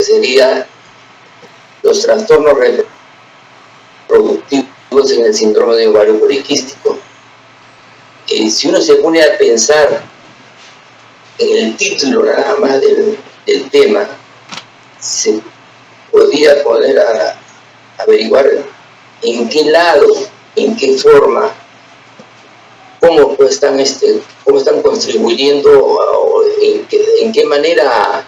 sería los trastornos reproductivos en el síndrome de ovario poliquístico. Si uno se pone a pensar en el título nada más del tema, se podría poner a averiguar en qué lado, en qué forma, cómo están contribuyendo, o en qué manera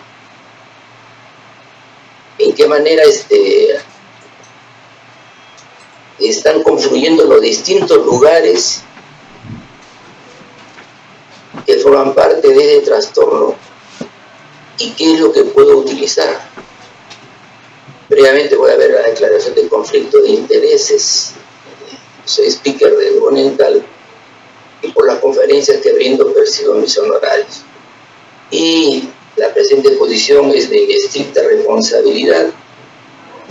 están confluyendo los distintos lugares que forman parte de ese trastorno y qué es lo que puedo utilizar. Previamente voy a ver la declaración de conflicto de intereses. Soy speaker de Bonental y por las conferencias que brindo percibo mis honorarios. Y la presente posición es de estricta responsabilidad,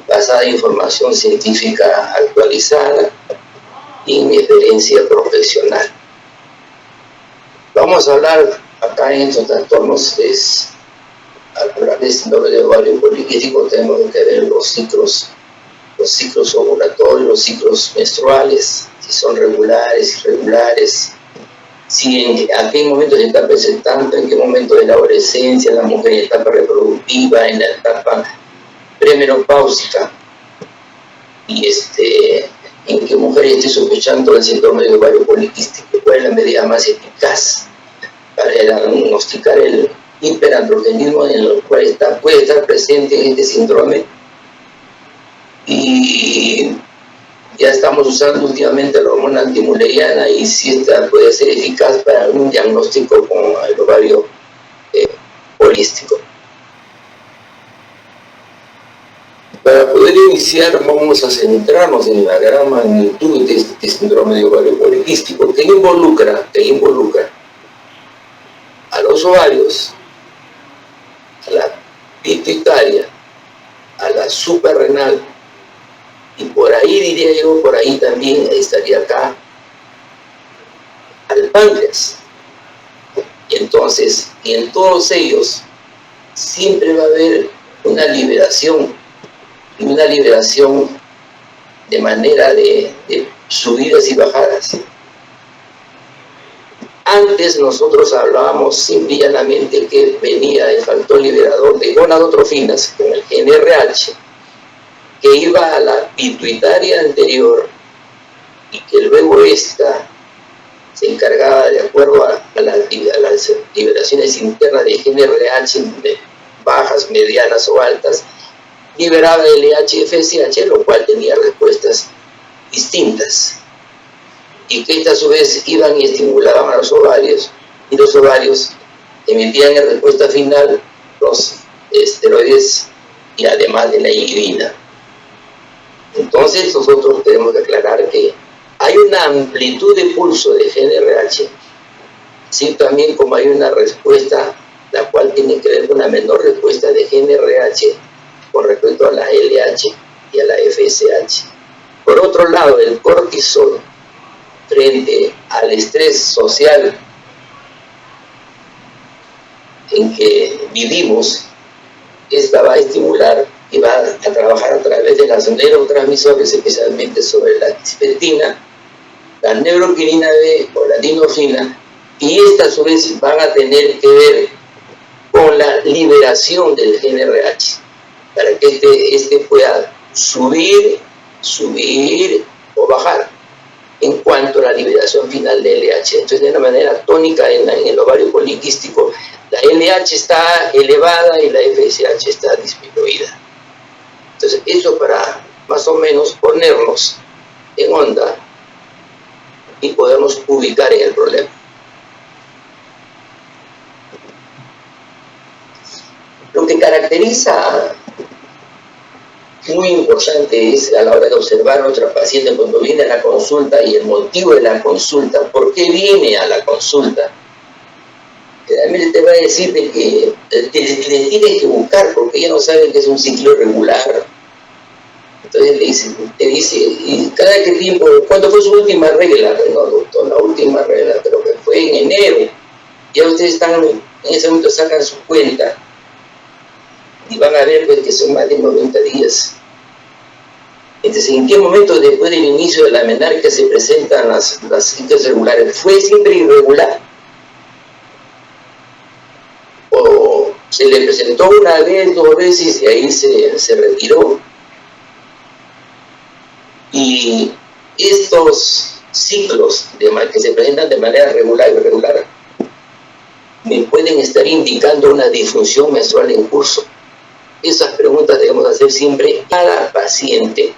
basada en información científica actualizada y mi experiencia profesional. Vamos a hablar acá en estos trastornos, al hablar de síndrome de ovario poliquístico tenemos que ver los ciclos ovulatorios, los ciclos menstruales, si son regulares, irregulares, a qué momento se está presentando, en qué momento de la adolescencia, la mujer en la etapa reproductiva, en la etapa premenopáusica, y en qué mujer esté sospechando el síndrome de ovario poliquístico, cuál es la medida más eficaz para diagnosticar el hiperandrogenismo en el cual puede estar presente en este síndrome. Y ya estamos usando últimamente la hormona antimuleriana, y si esta puede ser eficaz para un diagnóstico con el ovario polístico. Para poder iniciar, vamos a centrarnos en la gran magnitud de este síndrome de ovario poliquístico, que involucra a los ovarios, a la pituitaria, a la suprarrenal, y por ahí diría yo, por ahí también estaría acá al páncreas. Y entonces, en todos ellos siempre va a haber una liberación, y una liberación de manera de subidas y bajadas. Antes nosotros hablábamos simple y llanamente que venía el factor liberador de gonadotrofinas con el gen RH, que iba a la pituitaria anterior y que luego esta se encargaba, de acuerdo a las liberaciones internas de gen RH, bajas, medianas o altas, liberaba el LH-FSH, lo cual tenía respuestas distintas, y que estas a su vez iban y estimulaban a los ovarios, y los ovarios emitían en respuesta final los esteroides y además de la inhibina. Entonces nosotros tenemos que aclarar que hay una amplitud de pulso de gen RH, así también como hay una respuesta la cual tiene que ver con una menor respuesta de gen RH con respecto a la LH y a la FSH. Por otro lado, el cortisol frente al estrés social en que vivimos, esta va a estimular y va a trabajar a través de las neurotransmisores, especialmente sobre la cisplatina, la neuroquinina B o la dinorfina, y estas a su vez van a tener que ver con la liberación del gen RH, para que este pueda subir o bajar en cuanto a la liberación final de LH. Entonces, de una manera tónica en el ovario poliquístico, la LH está elevada y la FSH está disminuida. Entonces, eso para más o menos ponernos en onda y podernos ubicar en el problema. Lo que caracteriza muy importante es a la hora de observar a nuestra paciente cuando viene a la consulta y el motivo de la consulta, por qué viene a la consulta. Realmente te va a decir de que le tienes que buscar porque ella no sabe que es un ciclo irregular. Entonces te dice, ¿y cada qué tiempo? ¿Cuándo fue su última regla? No, doctor, la última regla creo que fue en enero. Ya ustedes están, en ese momento sacan su cuenta. y van a ver pues, que son más de 90 días. Entonces, ¿en qué momento después del inicio de la menarquia se presentan las ciclos regulares? ¿Fue siempre irregular? ¿O se le presentó una vez, 2 veces y ahí se retiró? Y estos ciclos que se presentan de manera regular y irregular me pueden estar indicando una disfunción menstrual en curso. Esas preguntas debemos hacer siempre a cada paciente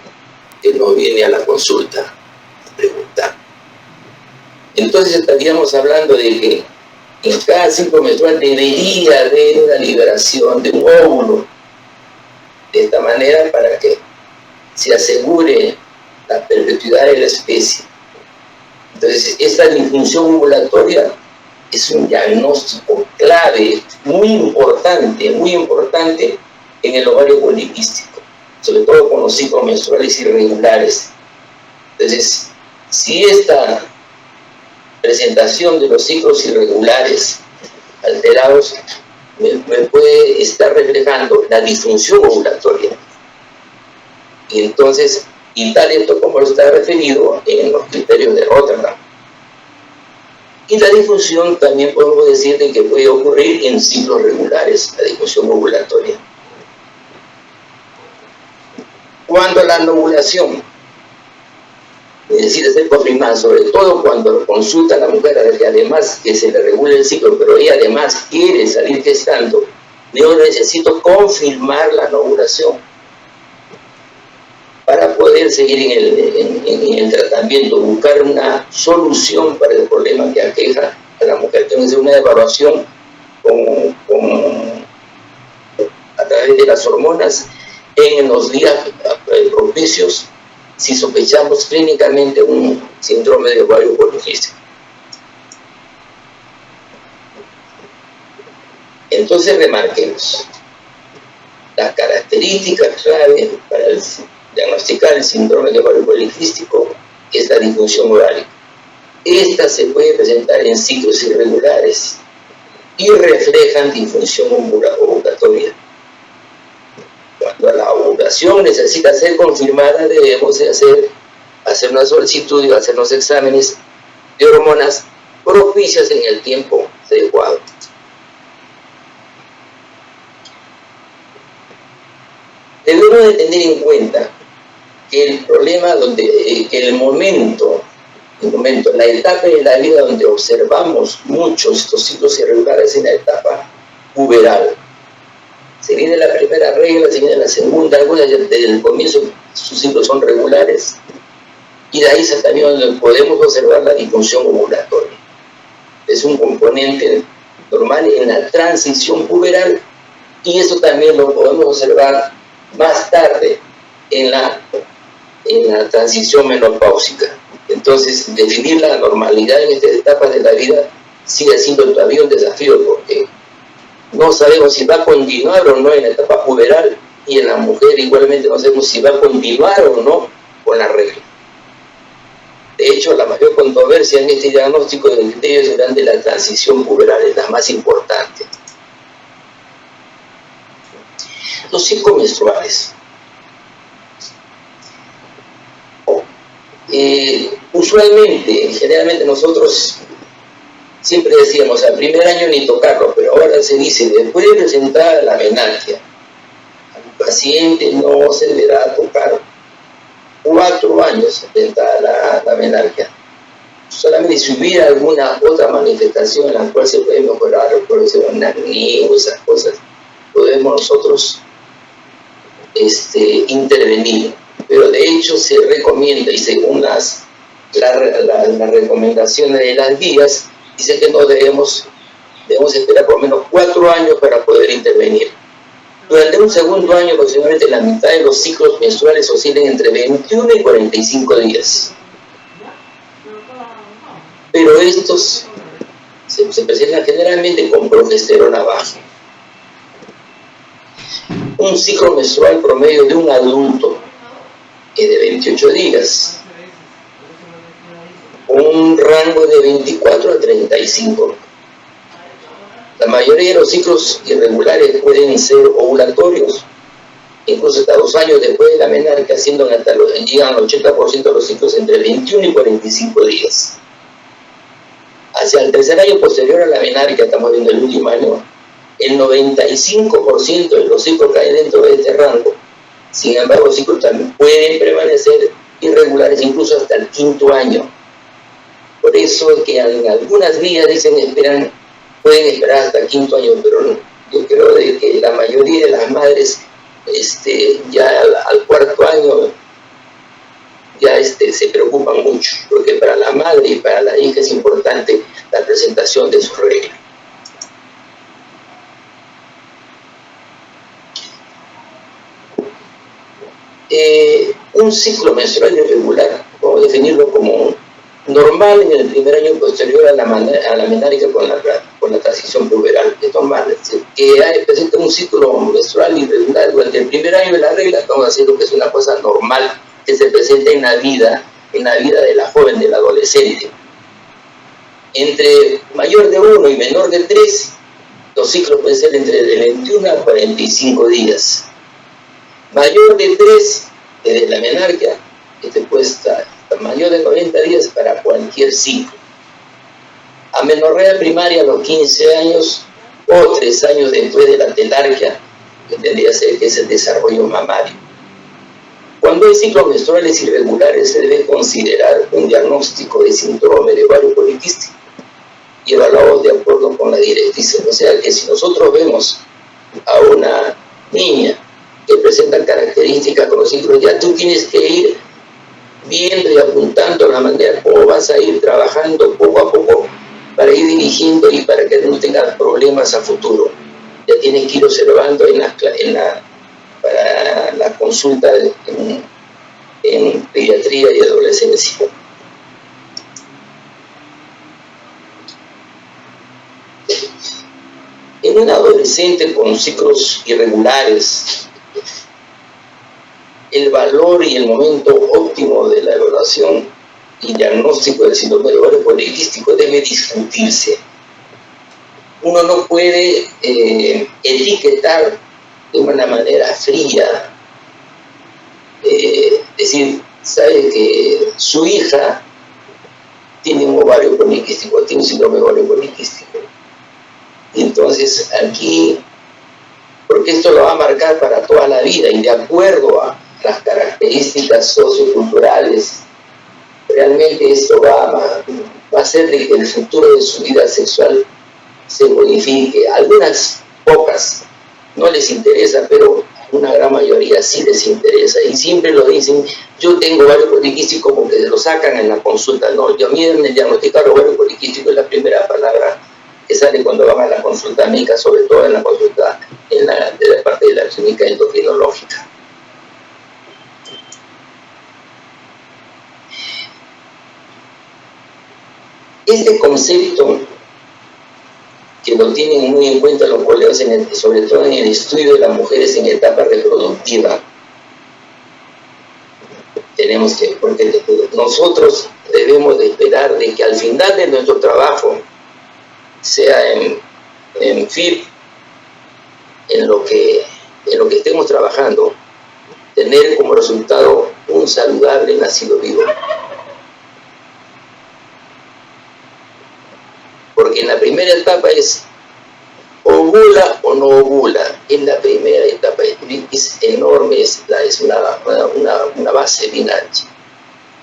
que nos viene a la consulta a preguntar. Entonces estaríamos hablando de que en cada ciclo menstrual debería haber una liberación de un óvulo, de esta manera para que se asegure la perpetuidad de la especie. Entonces, esta disfunción ovulatoria es un diagnóstico clave, muy importante en el ovario poliquístico, sobre todo con los ciclos menstruales irregulares. Entonces, si esta presentación de los ciclos irregulares alterados me puede estar reflejando la disfunción ovulatoria, y entonces, y tal esto como lo está referido en los criterios de Rotterdam. Y la disfunción también podemos decir de que puede ocurrir en ciclos regulares, la disfunción ovulatoria. Cuando la ovulación necesita ser confirmada, sobre todo cuando consulta a la mujer a ver que además que se le regule el ciclo, pero ella además quiere salir gestando, yo necesito confirmar la ovulación para poder seguir en el tratamiento, buscar una solución para el problema que aqueja a la mujer. Tiene que ser una evaluación a través de las hormonas en los días propicios si sospechamos clínicamente un síndrome de ovario poliquístico. Entonces remarquemos las características clave para diagnosticar el síndrome de ovario poliquístico es la disfunción ovárica. Esta se puede presentar en ciclos irregulares y reflejan disfunción ovulatoria. Cuando la ovulación necesita ser confirmada, debemos hacer una solicitud y hacer los exámenes de hormonas propicias en el tiempo adecuado. Debemos de tener en cuenta que el problema el momento, la etapa de la vida donde observamos muchos estos ciclos irregulares en la etapa puberal. Se viene la primera regla, se viene la segunda, algunas desde el comienzo sus ciclos son regulares, y de ahí también donde podemos observar la disfunción ovulatoria. Es un componente normal en la transición puberal, y eso también lo podemos observar más tarde en la transición menopáusica. Entonces, definir la normalidad en estas etapas de la vida sigue siendo todavía un desafío, porque no sabemos si va a continuar o no en la etapa puberal, y en la mujer igualmente no sabemos si va a continuar o no con la regla. De hecho, la mayor controversia en este diagnóstico de criterios serán de la transición puberal, es la más importante. Los ciclos menstruales. Generalmente nosotros siempre decíamos al primer año ni tocarlo, pero ahora se dice, después de presentar la menarquia, al paciente no se deberá tocar 4 años presentada la menarquia. Solamente si hubiera alguna otra manifestación en la cual se puede mejorar, puede ser un acné o esas cosas, podemos nosotros intervenir. Pero de hecho se recomienda, y según las recomendaciones de las guías, dice que no debemos esperar por lo menos 4 años para poder intervenir. Durante un segundo año, aproximadamente la mitad de los ciclos menstruales oscilan entre 21 y 45 días. Pero estos se presentan generalmente con progesterona baja. Un ciclo menstrual promedio de un adulto es de 28 días, un rango de 24 a 35. La mayoría de los ciclos irregulares pueden ser ovulatorios, incluso hasta 2 años después de la menarquia, llegan al 80% de los ciclos entre 21 y 45 días. Hacia el tercer año posterior a la menarquia, estamos viendo el último año, el 95% de los ciclos caen dentro de este rango. Sin embargo, los ciclos también pueden permanecer irregulares incluso hasta el 5.º año. Por eso es que en algunas vías dicen pueden esperar hasta el 5.º año, pero yo creo de que la mayoría de las madres ya al 4.º año ya se preocupan mucho, porque para la madre y para la hija es importante la presentación de su regla. Un ciclo menstrual irregular, vamos a definirlo como normal en el primer año posterior a la menarquia con la transición puberal. Es normal, que presenta un ciclo menstrual irregular durante el primer año de la regla. Estamos haciendo que es una cosa normal que se presenta en la vida de la joven, del adolescente. Entre mayor de 1 y menor de 3, los ciclos pueden ser entre de 21 a 45 días. Mayor de 3, desde la menarquia, puede estar mayor de 90 días para cualquier ciclo. Amenorrea primaria a los 15 años o 3 años después de la telarquia, que tendría que ser que es el desarrollo mamario. Cuando hay ciclos menstruales irregulares, se debe considerar un diagnóstico de síndrome de ovario poliquístico y evaluados de acuerdo con la directriz. O sea que si nosotros vemos a una niña que presenta características con los ciclos, ya tú tienes que ir viendo y apuntando la manera como vas a ir trabajando poco a poco para ir dirigiendo y para que no tengas problemas a futuro. Ya tienes que ir observando para la consulta en pediatría y adolescencia. En un adolescente con ciclos irregulares, el valor y el momento óptimo de la evaluación y diagnóstico del síndrome de ovario poliquístico debe discutirse. Uno no puede etiquetar de una manera fría, decir, sabe que su hija tiene un ovario poliquístico, tiene un síndrome de ovario poliquístico. Y entonces aquí, porque esto lo va a marcar para toda la vida y de acuerdo a las características socioculturales, realmente esto va a hacer de que el futuro de su vida sexual se modifique. Algunas pocas no les interesa, pero una gran mayoría sí les interesa y siempre lo dicen, yo tengo ovario poliquístico, como que lo sacan en la consulta. No, yo a mí me diagnosticaron ovario poliquístico, es la primera palabra que sale cuando van a la consulta médica, sobre todo en la consulta de la parte de la clínica endocrinológica. Este concepto, que lo tienen muy en cuenta los colegas, sobre todo en el estudio de las mujeres en etapa reproductiva, porque nosotros debemos de esperar de que al final de nuestro trabajo, sea en FIP, en lo que estemos trabajando, tener como resultado un saludable nacido vivo. Porque en la primera etapa es ovula o no ovula. En la primera etapa es enorme, es una base bien ancha.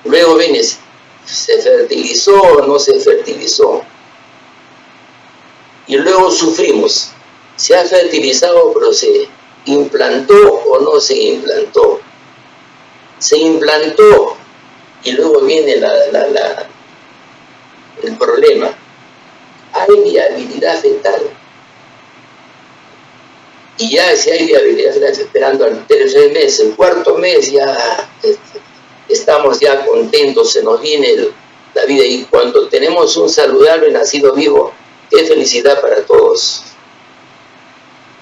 Luego vienes, ¿se fertilizó o no se fertilizó? Y luego sufrimos, ¿se ha fertilizado pero se implantó o no se implantó? Se implantó y luego viene el problema. Hay viabilidad fetal. Y ya si hay viabilidad fetal, esperando al tercer mes, el cuarto mes, ya estamos ya contentos, se nos viene la vida. Y cuando tenemos un saludable nacido vivo, qué felicidad para todos.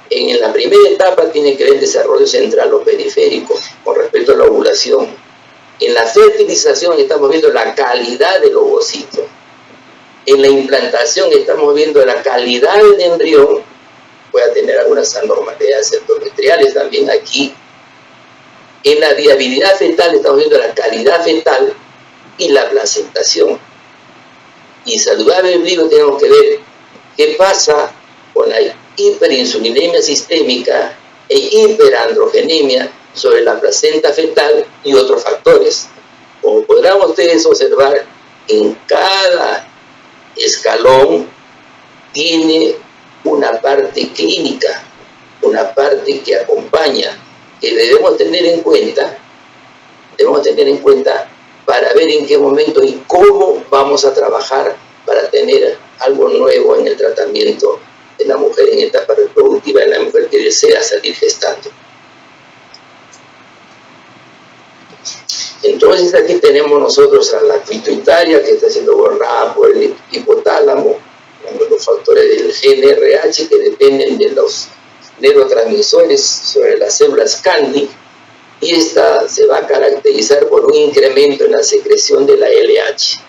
En la primera etapa tiene que ver el desarrollo central o periférico con respecto a la ovulación. En la fertilización estamos viendo la calidad del ovocito. En la implantación estamos viendo la calidad del embrión, puede tener algunas anormalidades endometriales también aquí. En la viabilidad fetal estamos viendo la calidad fetal y la placentación. Y saludable embrión tenemos que ver qué pasa con la hiperinsulinemia sistémica e hiperandrogenemia sobre la placenta fetal y otros factores. Como podrán ustedes observar, en cada escalón tiene una parte clínica, una parte que acompaña, que debemos tener en cuenta para ver en qué momento y cómo vamos a trabajar para tener algo nuevo en el tratamiento de la mujer en etapa reproductiva, en la mujer que desea salir gestando. Entonces aquí tenemos nosotros a la pituitaria que está siendo gobernada por el hipotálamo, los factores del GnRH que dependen de los neurotransmisores sobre las células Candy, y esta se va a caracterizar por un incremento en la secreción de la LH.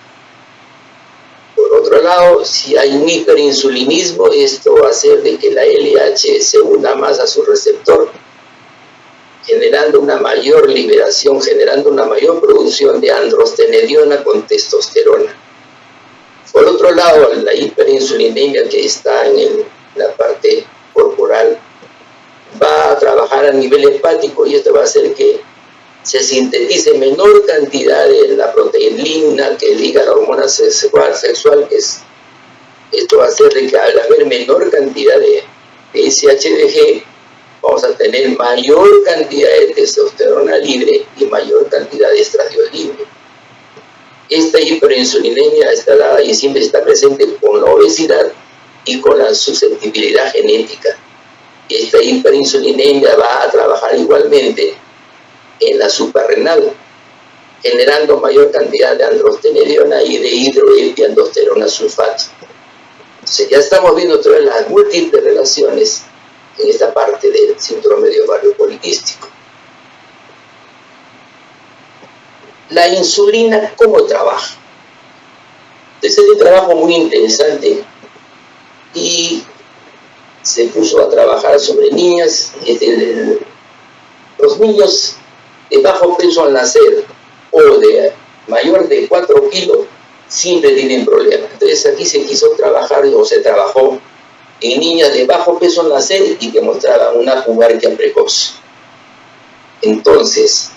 Por otro lado, si hay un hiperinsulinismo, esto va a hacer de que la LH se una más a su receptor, generando una mayor liberación, generando una mayor producción de androstenediona con testosterona. Por otro lado, la hiperinsulinemia que está en la parte corporal va a trabajar a nivel hepático y esto va a hacer que se sintetice menor cantidad de la proteína que liga la hormona sexual, esto va a hacer que al haber menor cantidad de SHBG, vamos a tener mayor cantidad de testosterona libre y mayor cantidad de estradiol libre. Esta hiperinsulinemia está dada y siempre está presente con la obesidad y con la susceptibilidad genética. Esta hiperinsulinemia va a trabajar igualmente en la suprarrenal, generando mayor cantidad de androstenediona y de hidroepiandrosterona sulfato. Entonces ya estamos viendo todas las múltiples relaciones en esta parte del síndrome de ovario poliquístico. La insulina, ¿cómo trabaja? Entonces es un trabajo muy interesante y se puso a trabajar sobre niñas. Los niños de bajo peso al nacer o de mayor de 4 kilos siempre tienen problemas. Entonces aquí se quiso trabajar o se trabajó en niñas de bajo peso al nacer y que mostraban una pubarquia precoz. Entonces,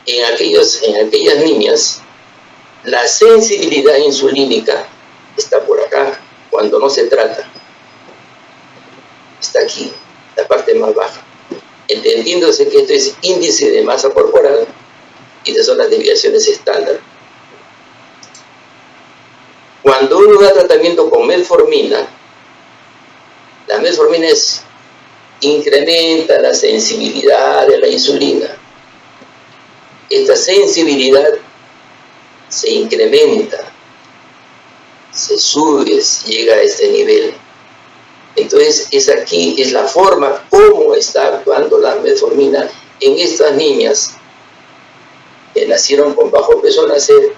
en aquellas niñas, la sensibilidad insulínica está por acá, cuando no se trata. Está aquí, la parte más baja. Entendiéndose que esto es índice de masa corporal y estas son las desviaciones estándar. Cuando uno da tratamiento con metformina, la metformina incrementa la sensibilidad de la insulina. Esta sensibilidad se incrementa, se sube, llega a este nivel. Entonces es la forma como está actuando la metformina en estas niñas que nacieron con bajo peso al nacer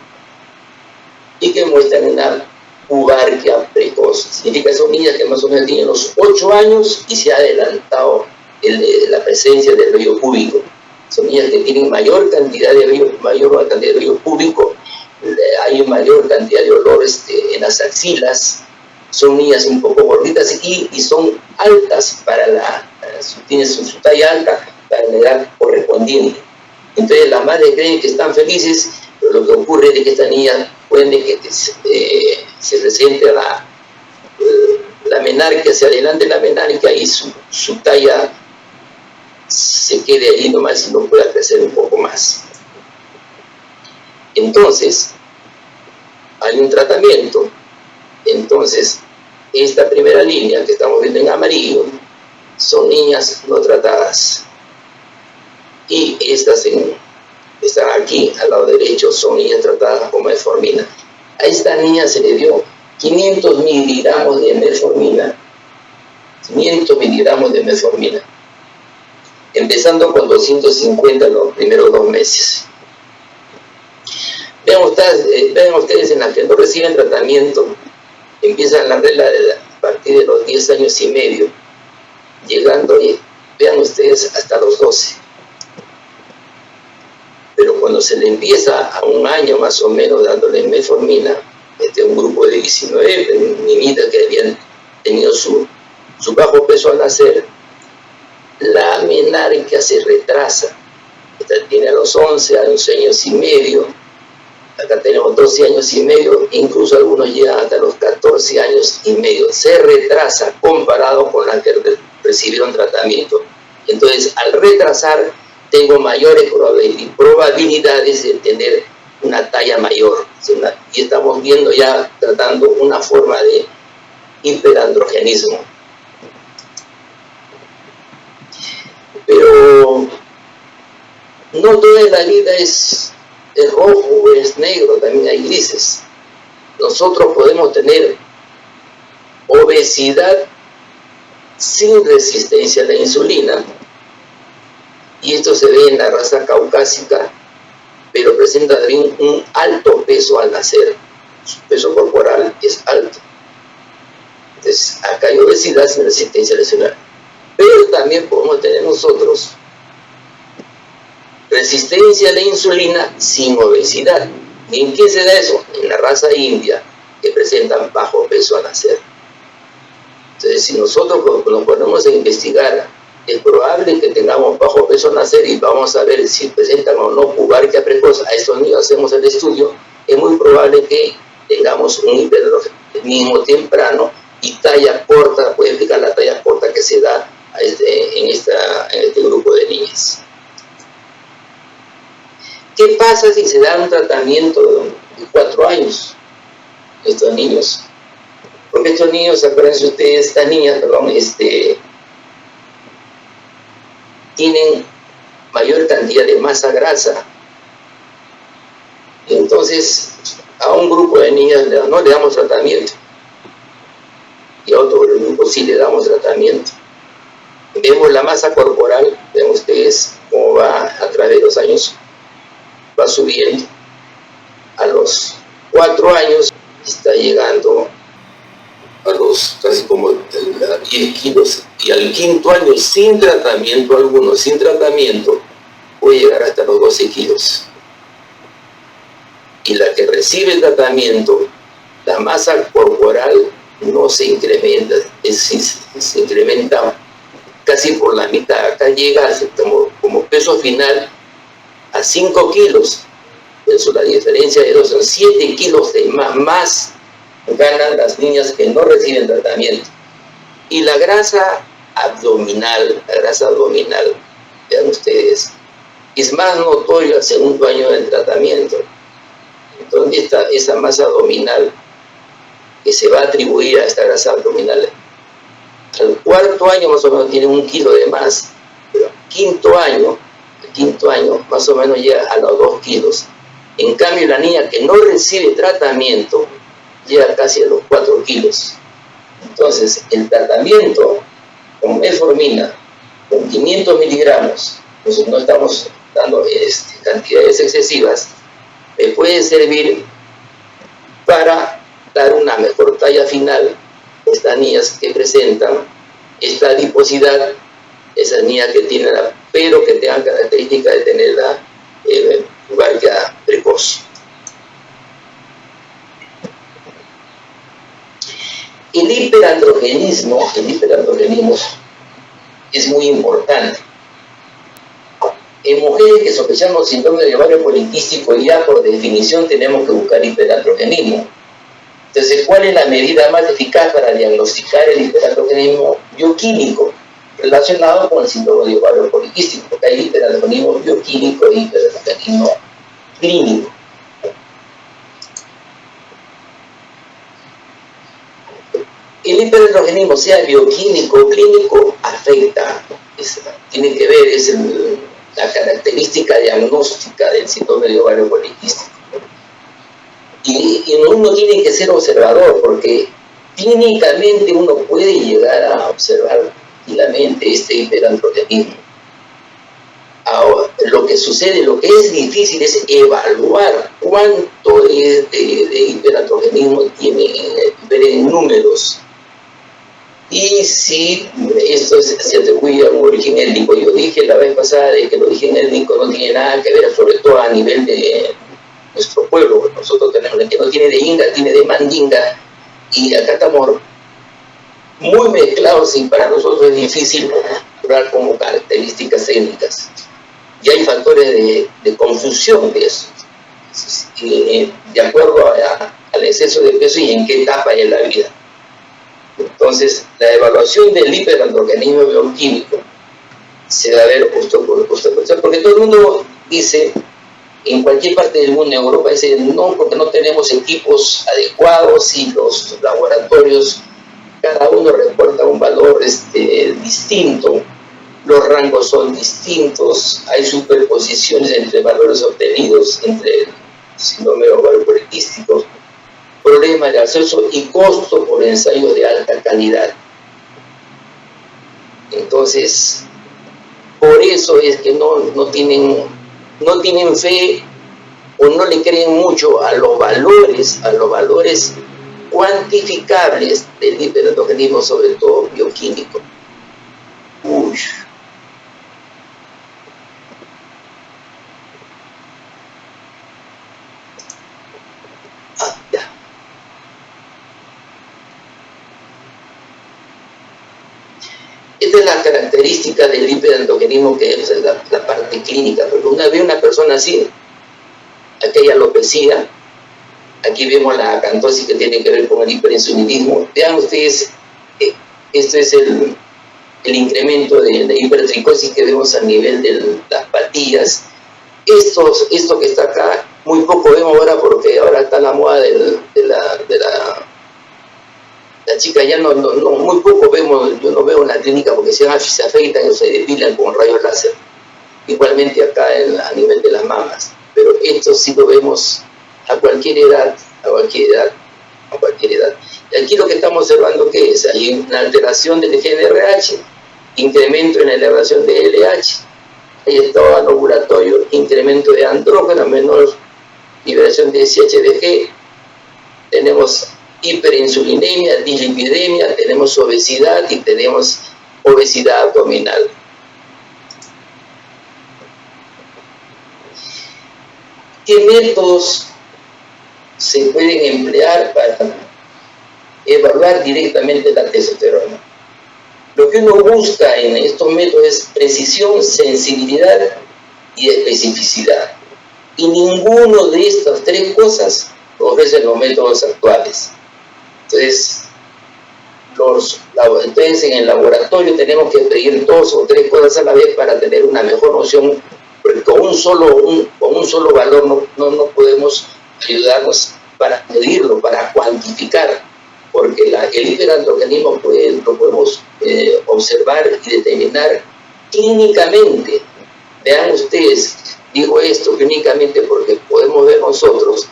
y que muestran una pubarquia precoz. Significa que son niñas que más o menos tienen los 8 años y se ha adelantado la presencia del vello púbico. Son niñas que tienen mayor cantidad de vello púbico, hay mayor cantidad de olor en las axilas. Son niñas un poco gorditas y son altas tienen su talla alta para la edad correspondiente. Entonces las madres creen que están felices, pero lo que ocurre es que estas niñas pueden que se presente la menarquia, se adelante la menarquia y su talla se quede ahí nomás y no pueda crecer un poco más. Entonces, hay un tratamiento. Entonces, esta primera línea que estamos viendo en amarillo son niñas no tratadas. Y estas están aquí al lado derecho, son niñas tratadas con metformina. A esta niña se le dio 500 miligramos de metformina. 500 miligramos de metformina. Empezando con 250 los primeros 2 meses. Vean ustedes, en las que no reciben tratamiento, empiezan la regla a partir de los 10 años y medio, llegando, vean ustedes, hasta los 12. Pero cuando se le empieza a un año más o menos dándole metformina, un grupo de 19 niñitas que habían tenido su bajo peso al nacer, la menarquia se retrasa. Esta tiene a los 11 años y medio, acá tenemos 12 años y medio, incluso algunos llegan hasta los 14 años y medio. Se retrasa comparado con las que recibieron tratamiento. Entonces, al retrasar, tengo mayores probabilidades de tener una talla mayor. Y estamos viendo ya, tratando una forma de hiperandrogenismo. Pero no toda la vida es rojo o es negro, también hay grises. Nosotros podemos tener obesidad sin resistencia a la insulina, y esto se ve en la raza caucásica, pero presenta también un alto peso al nacer. Su peso corporal es alto. Entonces, acá hay obesidad sin resistencia a la insulina. Pero también podemos tener nosotros resistencia a la insulina sin obesidad. ¿Y en qué se da eso? En la raza india, que presentan bajo peso al nacer. Entonces, si nosotros nos ponemos a investigar, es probable que tengamos bajo peso al nacer y vamos a ver si presentan o no pubarquia precoz. A estos niños hacemos el estudio, es muy probable que tengamos un hiperandrogenismo temprano y talla corta, puede explicar la talla corta que se da en este grupo de niñas. ¿Qué pasa si se da un tratamiento de 4 años? Estos niños, porque estos niños, acuérdense ustedes, estas niñas, perdón, tienen mayor cantidad de masa grasa. Y entonces, a un grupo de niñas no le damos tratamiento, y a otro grupo sí le damos tratamiento. Vemos la masa corporal, ven ustedes cómo va a través de los años, va subiendo. A los 4 años está llegando a los casi como 10 kilos, y al 5.º año, sin tratamiento alguno, sin tratamiento, puede llegar hasta los 12 kilos. Y la que recibe el tratamiento, la masa corporal no se incrementa, se incrementa casi por la mitad. Acá llega como peso final a 5 kilos. Eso, la diferencia de 2 son 7 kilos de más ganan las niñas que no reciben tratamiento. Y la grasa abdominal, vean ustedes, es más notoria al 2.º año del tratamiento. ¿Dónde está esa masa abdominal que se va a atribuir a esta grasa abdominal? Al 4.º año más o menos tiene 1 kilo de más, pero al 5.º año más o menos llega a los 2 kilos. En cambio, la niña que no recibe tratamiento llega casi a los 4 kilos. Entonces, el tratamiento con metformina, con 500 miligramos, pues no estamos dando cantidades excesivas, me puede servir para dar una mejor talla final a estas niñas que presentan esta adiposidad, esas niñas que tienen pero que tengan características de tener la pubarquia precoz. El hiperandrogenismo es muy importante. En mujeres que sospechamos síndrome de ovario poliquístico, ya por definición tenemos que buscar hiperandrogenismo. Entonces, ¿cuál es la medida más eficaz para diagnosticar el hiperandrogenismo bioquímico relacionado con el síndrome de ovario poliquístico? Porque hay hiperandrogenismo bioquímico e hiperandrogenismo clínico. El hiperandrogenismo, sea bioquímico o clínico, afecta, tiene que ver, es la característica diagnóstica del síndrome de ovario poliquístico. Y uno tiene que ser observador, porque clínicamente uno puede llegar a observar tranquilamente este hiperandrogenismo. Ahora, lo que sucede, lo que es difícil es evaluar cuánto de hiperandrogenismo tiene ver en números. Y si esto se atribuye a un origen étnico. Yo dije la vez pasada de que el origen étnico no tiene nada que ver, sobre todo a nivel de nuestro pueblo. Nosotros tenemos el que no tiene de Inga, tiene de Mandinga, y acá estamos muy mezclados y para nosotros es difícil hablar como características étnicas. Y hay factores de confusión de eso, de acuerdo al exceso de peso y en qué etapa de la vida. Entonces, la evaluación del hiperandrogenismo bioquímico se va a ver justo porque todo el mundo dice, en cualquier parte del mundo, en Europa, dice no, porque no tenemos equipos adecuados y los laboratorios, cada uno reporta un valor distinto, los rangos son distintos, hay superposiciones entre valores obtenidos, entre síndrome ovario poliquístico, problemas de acceso y costo por ensayos de alta calidad. Entonces, por eso es que no tienen fe o no le creen mucho a los valores cuantificables del hiperandrogenismo, sobre todo bioquímico. Uy. Ya. Esta es la característica del hiperandrogenismo, que es la parte clínica. Porque una vez una persona así, aquella alopecia, aquí vemos la acantosis que tiene que ver con el hiperinsulinismo. Vean ustedes, esto es el incremento de hipertricosis que vemos a nivel de las patillas. Esto que está acá, muy poco vemos ahora porque ahora está la moda de la chica, ya no, muy poco vemos, yo no veo en la clínica porque se afeitan o se depilan con rayos láser. Igualmente acá a nivel de las mamas. Pero esto sí lo vemos a cualquier edad. Y aquí lo que estamos observando, ¿qué es? Hay una alteración del GNRH, incremento en la elevación de LH, hay estado anovulatorio, incremento de andrógeno, menor liberación de SHBG, tenemos hiperinsulinemia, dislipidemia, tenemos obesidad y tenemos obesidad abdominal. ¿Qué métodos se pueden emplear para evaluar directamente la testosterona? Lo que uno busca en estos métodos es precisión, sensibilidad y especificidad. Y ninguno de estas tres cosas ofrecen los métodos actuales. Entonces, en el laboratorio tenemos que pedir 2 o 3 cosas a la vez para tener una mejor noción, porque con un solo valor no podemos ayudarnos para medirlo, para cuantificar, porque el hiperandrogenismo lo podemos observar y determinar clínicamente. Vean ustedes, digo esto clínicamente porque podemos ver nosotros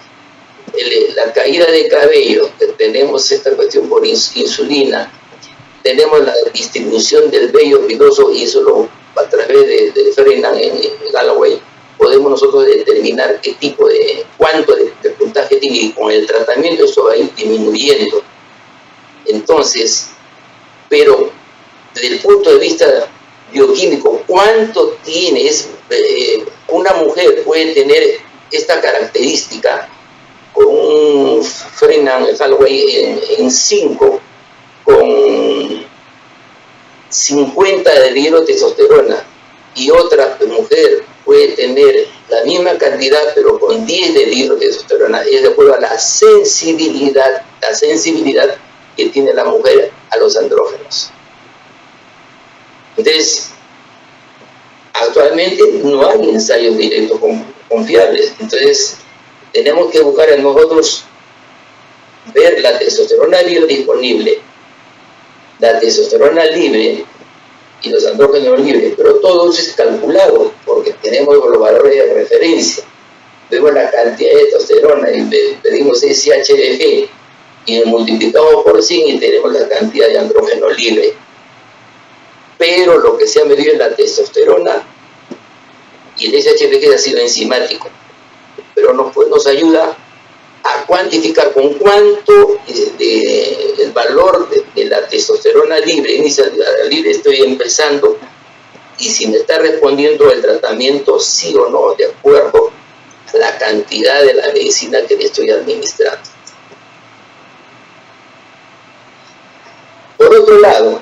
la caída de cabello, que tenemos esta cuestión por insulina, tenemos la distribución del vello piloso y eso a través de Freeman en Galloway podemos nosotros determinar cuánto de puntaje tiene, y con el tratamiento eso va a ir disminuyendo. Entonces, pero desde el punto de vista bioquímico, ¿cuánto tiene? Una mujer puede tener esta característica con un Freeman Galloway en 5, con 50 de dihidrotestosterona, y otra mujer puede tener la misma cantidad pero con 10 de dihidrotestosterona. Es de acuerdo a la sensibilidad que tiene la mujer a los andrógenos. Entonces, actualmente no hay ensayos directos confiables. Entonces, tenemos que buscar en nosotros ver la testosterona biodisponible, la testosterona libre y los andrógenos libres, pero todo eso es calculado porque tenemos los valores de referencia. Vemos la cantidad de testosterona y pedimos SHBG y multiplicamos por 100 y tenemos la cantidad de andrógeno libre. Pero lo que se ha medido es la testosterona y el SHBG ha sido enzimático. Pero pero nos ayuda a cuantificar con cuánto el valor de la testosterona libre, iniciativa libre, estoy empezando, y si me está respondiendo el tratamiento sí o no, de acuerdo a la cantidad de la medicina que le estoy administrando. Por otro lado,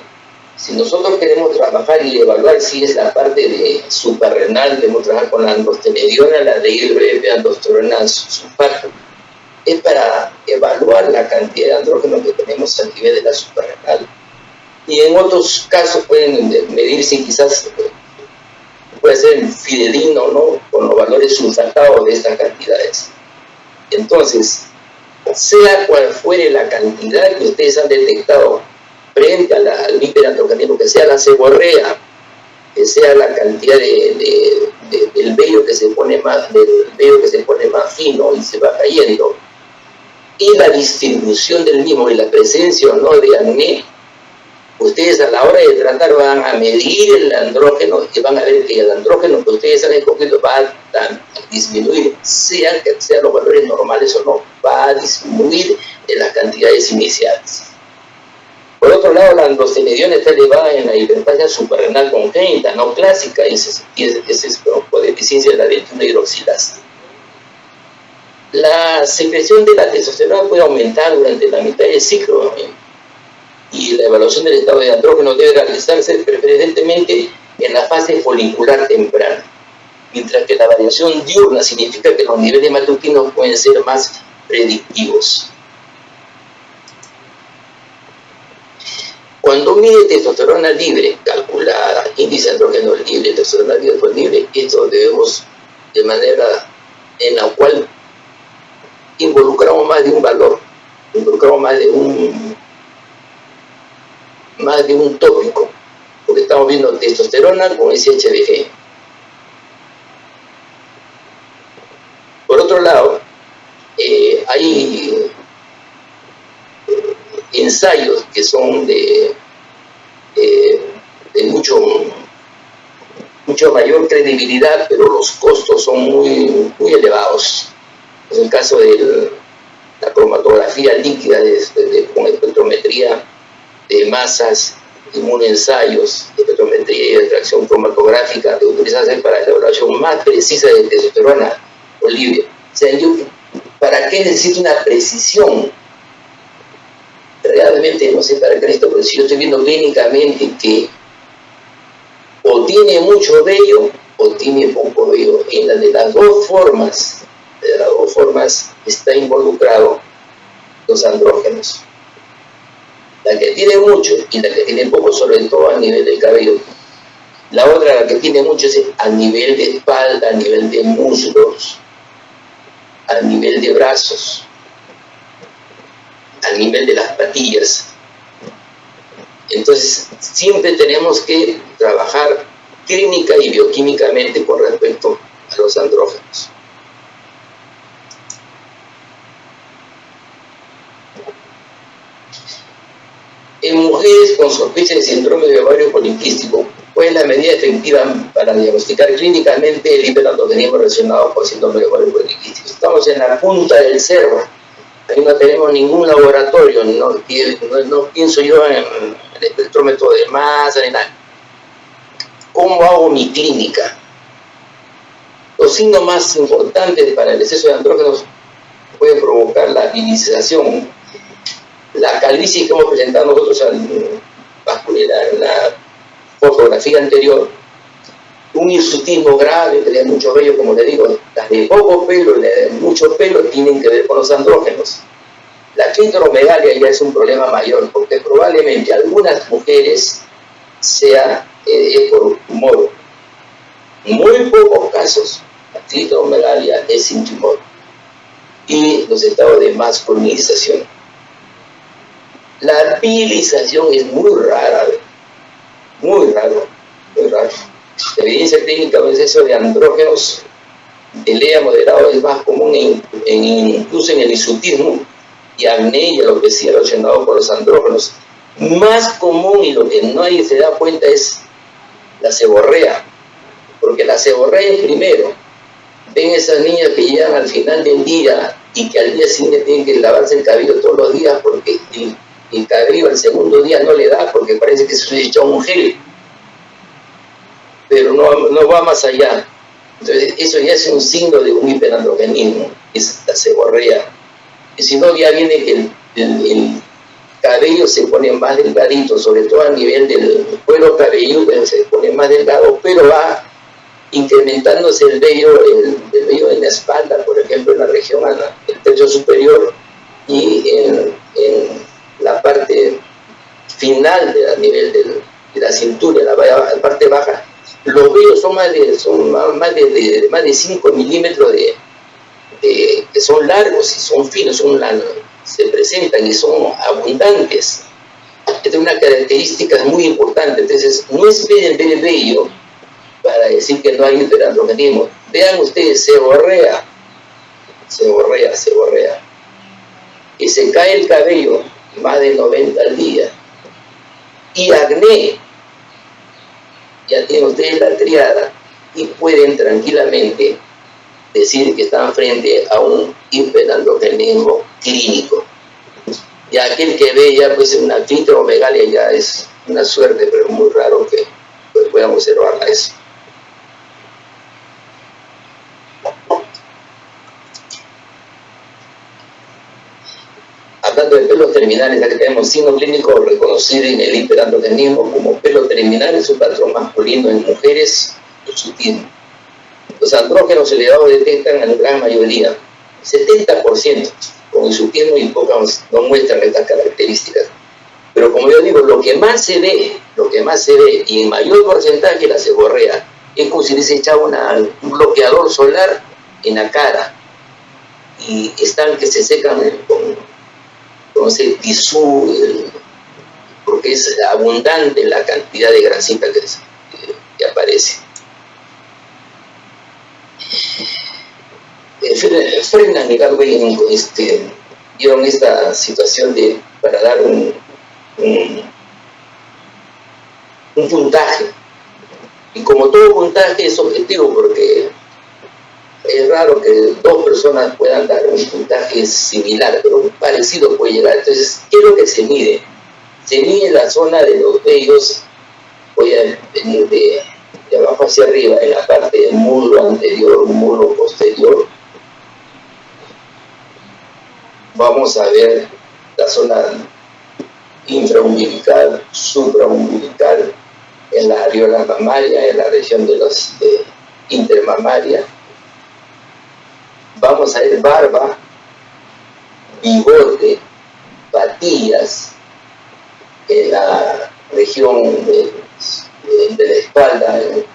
si nosotros queremos trabajar y evaluar si es la parte de suprarrenal, debemos trabajar con la androstenediona, la de androstenediona sulfato, es para evaluar la cantidad de andrógenos que tenemos a nivel de la suprarrenal. Y en otros casos pueden medir si quizás puede ser fidedigno, ¿no?, con los valores sulfatados de estas cantidades. Entonces, sea cual fuere la cantidad que ustedes han detectado frente al hiperandrogenismo, que sea la seborrea, que sea la cantidad del vello que se pone más, fino y se va cayendo, y la distribución del mismo y la presencia o no de acné, ustedes a la hora de tratar van a medir el andrógeno y van a ver que el andrógeno que ustedes han escogido va a disminuir, sean los valores normales o no, va a disminuir de las cantidades iniciales. Por otro lado, la androstenediona está elevada en la hiperplasia suprarrenal congénita, no clásica, y ese es por deficiencia de la 21 hidroxilasa. La secreción de la testosterona puede aumentar durante la mitad del ciclo, y la evaluación del estado de andrógeno debe realizarse preferentemente en la fase folicular temprana, mientras que la variación diurna significa que los niveles matutinos pueden ser más predictivos. Cuando mide testosterona libre, calculada, índice de andrógeno libre, testosterona libre disponible, esto debemos, de manera en la cual involucramos más de un valor, involucramos más de un tópico, porque estamos viendo testosterona con SHBG. Por otro lado, hay ensayos que son de mucho mayor credibilidad, pero los costos son muy elevados. Es el caso de la cromatografía líquida con espectrometría de masas, inmunoensayos, espectrometría y extracción cromatográfica que utilizarse para la evaluación más precisa de testosterona libre. O sea, ¿para qué necesito una precisión? Realmente no sé para qué esto, pero si yo estoy viendo clínicamente que o tiene mucho vello o tiene poco vello, en de las dos formas está involucrado los andrógenos. La que tiene mucho y la que tiene poco, sobre todo a nivel del cabello. La otra, la que tiene mucho, es a nivel de espalda, a nivel de muslos, a nivel de brazos, al nivel de las patillas. Entonces, siempre tenemos que trabajar clínica y bioquímicamente con respecto a los andrógenos. En mujeres con sospecha de síndrome de ovario poliquístico, ¿cuál es la medida efectiva para diagnosticar clínicamente el hiperandrogenismo relacionado con síndrome de ovario poliquístico? Estamos en la punta del cerro. Ahí no tenemos ningún laboratorio, no pienso yo en el espectrómetro de masa ni nada. ¿Cómo hago mi clínica? Los signos más importantes para el exceso de andrógenos pueden provocar la vinización, la calvicie que hemos presentado nosotros en la fotografía anterior, un hirsutismo grave, tener mucho vello, como le digo, las de poco pelo y las de mucho pelo tienen que ver con los andrógenos. La clitoromegalia ya es un problema mayor, porque probablemente algunas mujeres sea por tumor. En muy pocos casos, la clitoromegalia es sin tumor. Y los estados de masculinización. La virilización es muy rara, muy raro. La evidencia clínica de exceso de andrógenos de LEA moderado es más común incluso en el hirsutismo y acné y alopecia relacionado con los andrógenos. Más común, y lo que nadie se da cuenta, es la seborrea, porque la seborrea es primero, ven esas niñas que llegan al final del día y que al día siguiente tienen que lavarse el cabello todos los días porque el cabello al segundo día no le da porque parece que se ha echado un gel, pero no va más allá. Entonces eso ya es un signo de un hiperandrogenismo, es la seborrea. Y si no, ya viene que el cabello se pone más delgadito, sobre todo a nivel del cuero cabelludo se pone más delgado, pero va incrementándose el vello en la espalda, por ejemplo, en la región del tercio superior y en la parte final a nivel de la cintura, la parte baja. Los vellos son más de 5 milímetros que son largos y son finos, se presentan y son abundantes. Esta es una característica muy importante. Entonces, no esperen ver el vello para decir que no hay hiperandrogenismo. Vean ustedes, seborrea. Y se cae el cabello más de 90 al día. Y acné. Ya tienen ustedes la triada y pueden tranquilamente decir que están frente a un hiperandrogenismo clínico. Y aquel que ve ya pues una clitoromegalia ya es una suerte, pero es muy raro que pues, puedan observarla eso. Hablando de pelos terminales, ya que tenemos signo clínico reconocido en el hiperandrogenismo como pelo terminal, es un patrón masculino en mujeres sutil. Los andrógenos elevados detectan en la gran mayoría, 70%, con el sutismo y pocas no muestran estas características. Pero como yo digo, lo que más se ve y en mayor porcentaje la seborrea, es como si les echaba un bloqueador solar en la cara y están que se secan con ese tisú, porque es abundante la cantidad de grasita que aparece. Frenan y Galway dieron esta situación para dar un puntaje. Y como todo puntaje es objetivo, porque es raro que dos personas puedan dar un puntaje similar, pero un parecido puede llegar. Entonces, ¿qué es lo que se mide? Se mide la zona de los vellos, voy a venir de abajo hacia arriba, en la parte del muslo anterior, muslo posterior. Vamos a ver la zona infraumbilical, supraumbilical, en la areola mamaria, en la región de los intermamaria. Vamos a ver barba, bigote, patillas, en la región de la espalda, en el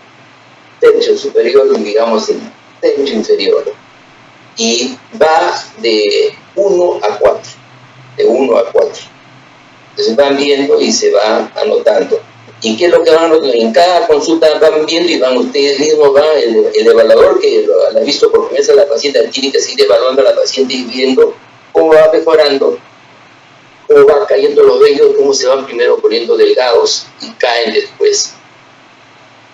tercio superior y digamos el tercio inferior. Y va de 1 a 4, de 1 a 4. Entonces van viendo y se va anotando. ¿Y qué es lo que van anotando? En cada consulta van viendo y van ustedes mismos, va el evaluador que lo ha visto por primera vez a la paciente, tiene que seguir evaluando a la paciente y viendo cómo va mejorando, cómo van cayendo los vellos, cómo se van primero poniendo delgados y caen después.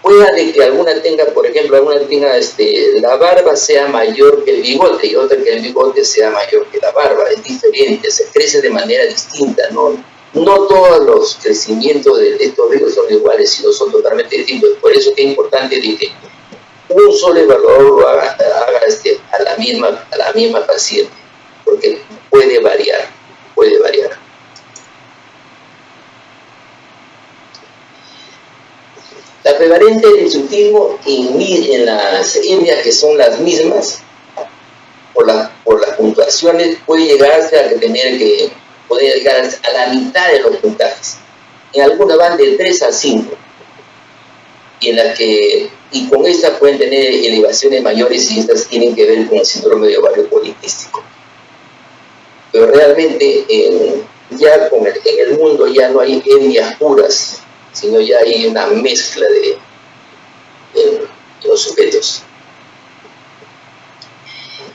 Puede que alguna tenga, por ejemplo, la barba sea mayor que el bigote y otra que el bigote sea mayor que la barba. Es diferente, se crece de manera distinta, no todos los crecimientos de estos vellos son iguales, sino son totalmente distintos. Por eso que es importante que un solo evaluador lo haga a la misma paciente, porque puede variar. La prevalente del sutismo en las etnias que son las mismas, por las puntuaciones, puede llegar a la mitad de los puntajes. En algunas van de 3 a 5. Y con estas pueden tener elevaciones mayores y estas tienen que ver con el síndrome de ovario poliquístico. Pero realmente en el mundo ya no hay etnias puras, sino ya hay una mezcla de los sujetos.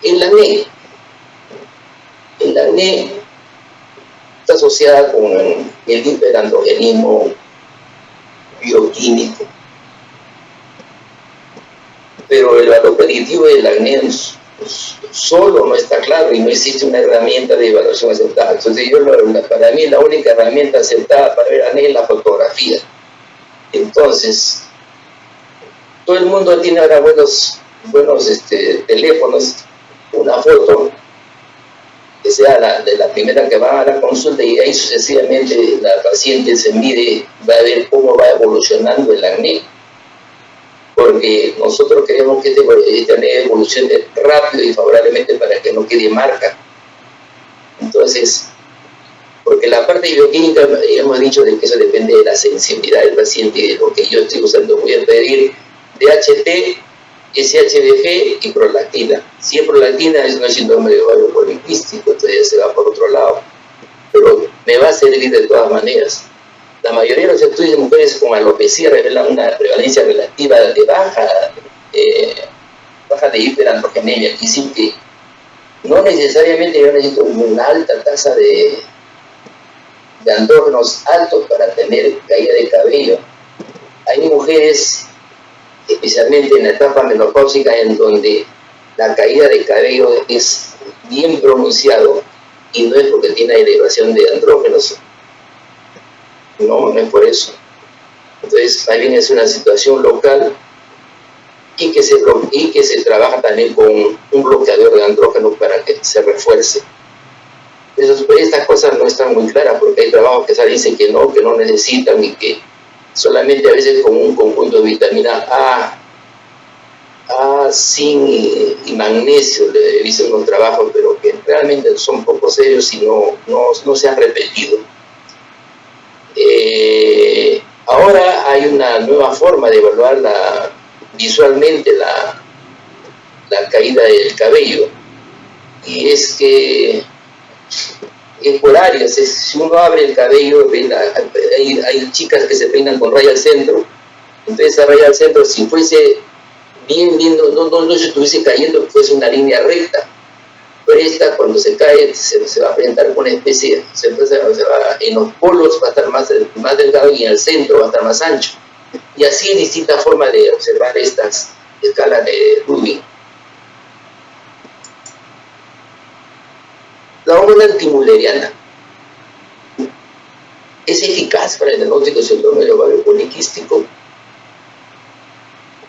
El acné está asociada con el hiperandrogenismo bioquímico. pero el valor predictivo del acné solo no está claro y no existe una herramienta de evaluación aceptada. Entonces para mí la única herramienta aceptada para ver acné es la fotografía. Entonces, todo el mundo tiene ahora buenos teléfonos, una foto que sea de la primera que va a la consulta, y ahí sucesivamente la paciente se mide, va a ver cómo va evolucionando el acné, porque nosotros queremos que este acné evolucione rápido y favorablemente para que no quede marca. Entonces, porque la parte bioquímica hemos dicho de que eso depende de la sensibilidad del paciente y de lo que yo estoy usando. Voy a pedir DHT, SHBG y prolactina. Si es prolactina, es un síndrome de ovario poliquístico, entonces se va por otro lado. Pero me va a servir de todas maneras. La mayoría de los estudios de mujeres con alopecia revelan una prevalencia relativa de baja de hiperandrogenemia. Quiere decir que no necesariamente yo necesito una alta tasa de andrógenos altos para tener caída de cabello. Hay mujeres, especialmente en la etapa menopáusica, en donde la caída de cabello es bien pronunciado y no es porque tiene elevación de andrógenos, no es por eso. Entonces, más bien es una situación local y que se trabaja también con un bloqueador de andrógenos para que se refuerce. Estas cosas no están muy claras porque hay trabajos que dicen que no necesitan y que solamente a veces con un conjunto de vitamina A, zinc y magnesio le he visto unos trabajos, pero que realmente son poco serios y no se han repetido. Ahora hay una nueva forma de evaluar visualmente la caída del cabello, y es que es por áreas. Si uno abre el cabello, hay chicas que se peinan con raya al centro, entonces esa raya al centro, si fuese bien, no se estuviese cayendo, fuese una línea recta, pero esta cuando se cae se va a presentar con una especie, en los polos va a estar más delgado y en el centro va a estar más ancho, y así hay distintas formas de observar estas escalas de Rubin. La hormona antimulleriana es eficaz para el diagnóstico del síndrome de ovario poliquístico,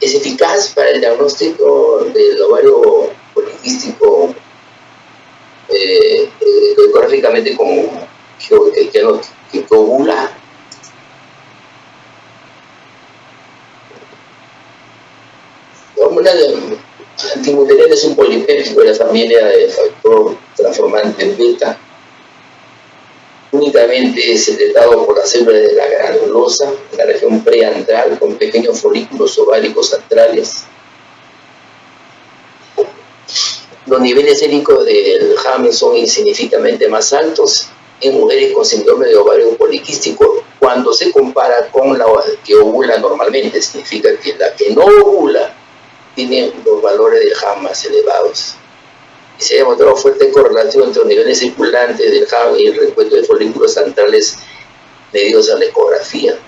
es eficaz para el diagnóstico del ovario poliquístico ecográficamente como que ovula. La hormona antimulleriana es un polipéptido de la familia de factor transformante beta. Únicamente es secretado por las células de la granulosa, en la región preantral, con pequeños folículos ováricos antrales. Los niveles séricos del HAM son insignificantemente más altos en mujeres con síndrome de ovario poliquístico cuando se compara con la que ovula normalmente. Significa que la que no ovula tiene los valores del HAM más elevados. Y se ha demostrado fuerte correlación entre los niveles circulantes del HAM y el recuento de folículos antrales medidos a la ecografía.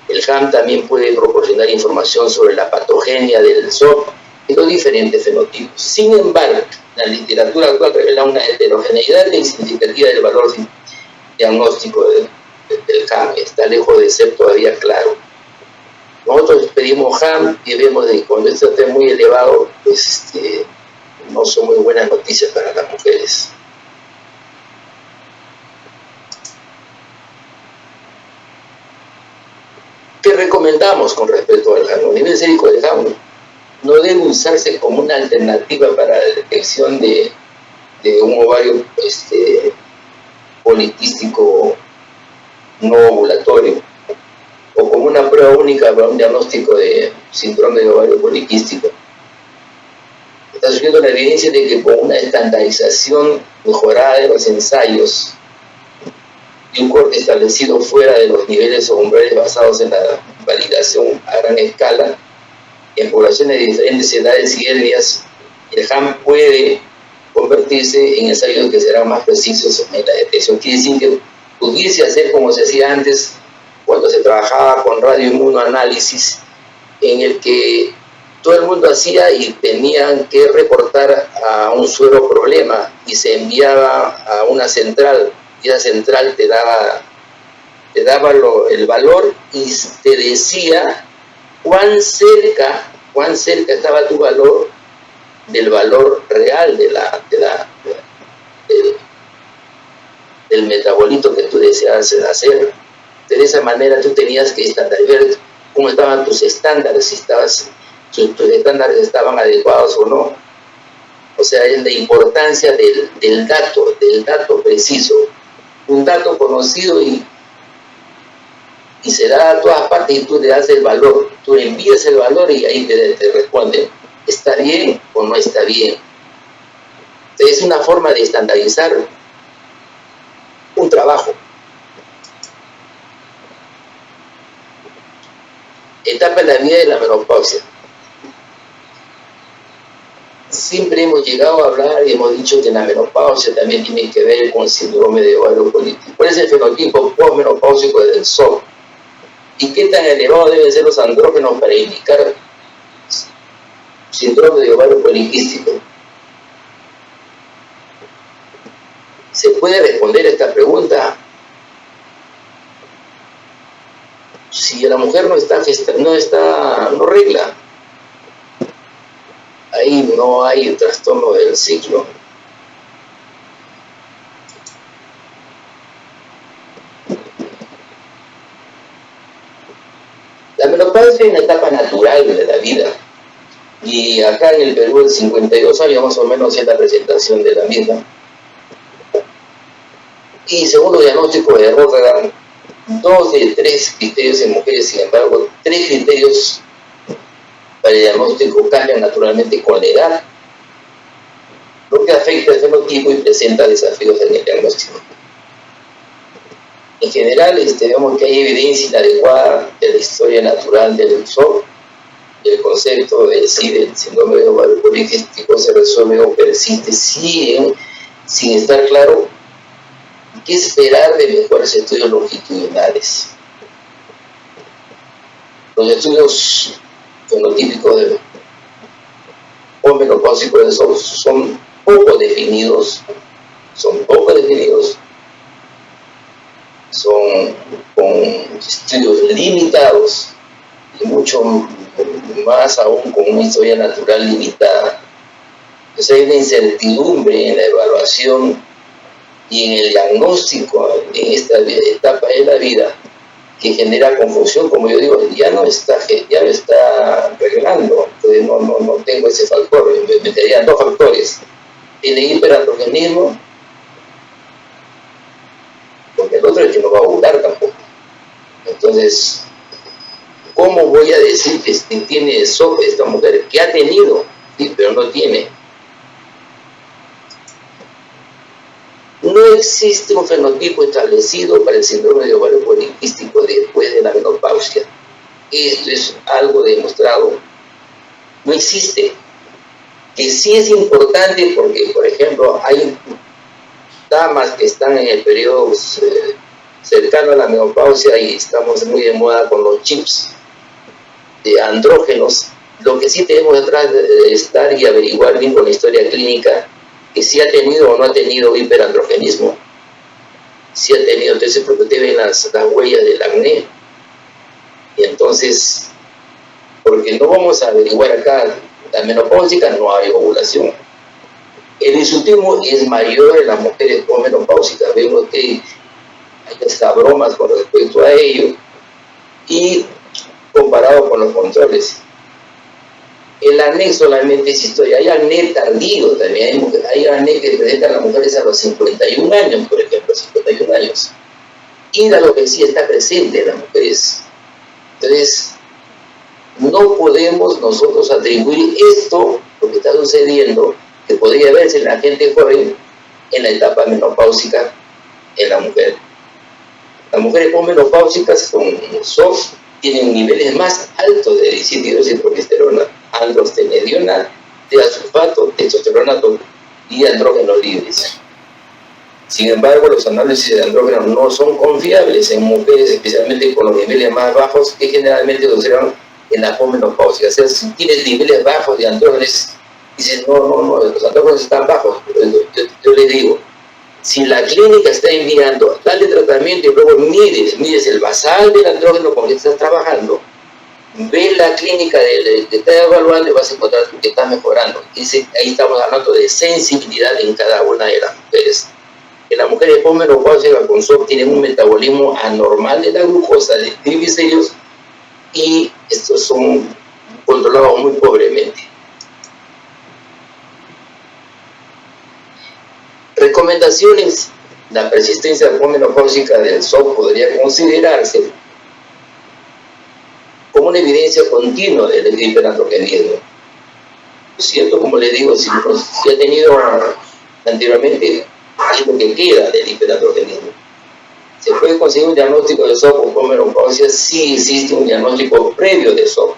El HAM también puede proporcionar información sobre la patogenia del SOP y los diferentes fenotipos. Sin embargo, la literatura actual revela una heterogeneidad insignificativa del valor diagnóstico del HAM. Está lejos de ser todavía claro. Nosotros pedimos HAM y vemos que cuando esto esté muy elevado, pues no son muy buenas noticias para las mujeres. ¿Qué recomendamos con respecto al HAM? El nivel sérico del HAM no debe usarse como una alternativa para la detección de un ovario poliquístico no ovulatorio, o como una prueba única para un diagnóstico de síndrome de ovario poliquístico. Está surgiendo la evidencia de que con una estandarización mejorada de los ensayos y un corte establecido fuera de los niveles o umbrales basados en la validación a gran escala, en poblaciones de diferentes edades y etnias, el HAM puede convertirse en ensayos que serán más precisos en la detección. Quiere decir que pudiese hacer como se hacía antes, cuando se trabajaba con radioinmunoanálisis, en el que todo el mundo hacía y tenían que reportar a un solo problema y se enviaba a una central y esa central te daba el valor y te decía cuán cerca estaba tu valor del valor real del metabolito que tú deseabas hacer. De esa manera tú tenías que ver cómo estaban tus estándares, si tus estándares estaban adecuados o no. O sea, es la importancia del dato preciso. Un dato conocido y se da a todas partes y tú le das el valor. Tú le envías el valor y ahí te responden, ¿está bien o no está bien? Entonces, es una forma de estandarizar un trabajo. Etapa en la vida de la menopausia. Siempre hemos llegado a hablar y hemos dicho que la menopausia también tiene que ver con el síndrome de ovario políptico. ¿Cuál es el fenotipo postmenopáusico del SOP? ¿Y qué tan elevados deben ser los andrógenos para indicar síndrome de ovario poliquístico? ¿Se puede responder esta pregunta? Si la mujer no regla, ahí no hay trastorno del ciclo. La menopausia es una etapa natural de la vida y acá en el Perú el 52 años más o menos es la presentación de la misma. Y según los diagnósticos de Rotterdam, 2 de 3 criterios en mujeres, sin embargo, 3 criterios para el diagnóstico cambian naturalmente con la edad, lo que afecta el fenotipo y presenta desafíos en el diagnóstico. En general, vemos que hay evidencia inadecuada de la historia natural del SOP, el concepto del síndrome de ovario poliquístico se resuelve o persiste sin estar claro qué esperar de mejores estudios longitudinales. Los estudios fenotípicos de postmenopáusicos del SOP son poco definidos, son con estudios limitados y mucho más aún con una historia natural limitada. Entonces hay una incertidumbre en la evaluación y en el diagnóstico en esta etapa de la vida que genera confusión. Como yo digo, ya no está reglando, entonces no tengo ese factor, me meterían 2 factores, tiene hiperandrogenismo, porque el otro es que no va a ovular tampoco. Entonces, ¿cómo voy a decir que tiene SOP esta mujer? Que ha tenido, sí, pero no tiene. No existe un fenotipo establecido para el síndrome de ovario poliquístico después de la menopausia. Esto es algo demostrado. No existe. Que sí es importante porque, por ejemplo, hay damas que están en el periodo cercano a la menopausia y estamos muy de moda con los chips de andrógenos. Lo que sí tenemos detrás de estar y averiguar bien con la historia clínica que si ha tenido o no ha tenido hiperandrogenismo. Si ha tenido, entonces porque te ven las huellas del acné. Y entonces, porque no vamos a averiguar acá, la menopáusica no hay ovulación. El insultismo es mayor en las mujeres postmenopáusicas. Vemos que hay hasta bromas con respecto a ello y comparado con los controles. El acné solamente es historia, hay acné tardío también, hay acné que presentan las mujeres a los 51 años, por ejemplo, 51 años. Y la alopecia está presente en las mujeres. Entonces, no podemos nosotros atribuir esto, lo que está sucediendo, que podría verse en la gente joven, en la etapa menopáusica en la mujer. Las mujeres postmenopáusicas con SOP tienen niveles más altos de dihidroxiapatita y progesterona, androstenediona, tiazolfato, testosterona y andrógenos libres. Sin embargo, los análisis de andrógenos no son confiables en mujeres, especialmente con los niveles más bajos, que generalmente se observan en la posmenopausia. O sea, si tienes niveles bajos de andrógenos, dices, no, los andrógenos están bajos. Yo le digo, si la clínica está enviando tal tratamiento y luego mides el basal del andrógeno con el que estás trabajando, ve la clínica que está evaluando y vas a encontrar que está mejorando. Ahí estamos hablando de sensibilidad en cada una de las mujeres. En las mujeres posmenopáusicas con SOP tienen un metabolismo anormal de la glucosa, de triglicéridos, y estos son controlados muy pobremente. Recomendaciones. La persistencia posmenopáusica del SOP podría considerarse como una evidencia continua del hiperandrogenismo. Es cierto, como les digo, si ha tenido anteriormente, es lo que queda del hiperandrogenismo. ¿Se puede conseguir un diagnóstico de SOP o posmenopausia? Sí existe un diagnóstico previo de SOP.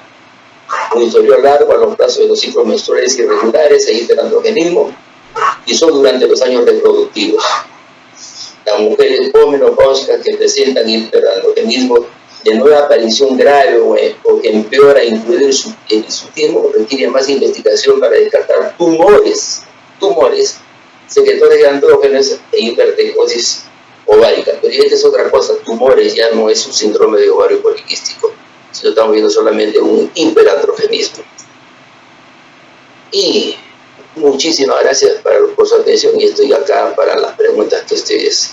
Un historial largo a los plazos de los ciclos menstruales irregulares e hiperandrogenismo, y son durante los años reproductivos. Las mujeres posmenopáusicas que presentan hiperandrogenismo de nueva aparición grave o que empeora, incluido el hirsutismo, requiere más investigación para descartar tumores, secretores de andrógenos e hipertricosis ovárica. Pero esta es otra cosa, tumores ya no es un síndrome de ovario poliquístico, sino estamos viendo solamente un hiperandrogenismo. Y muchísimas gracias por su atención, y estoy acá para las preguntas que ustedes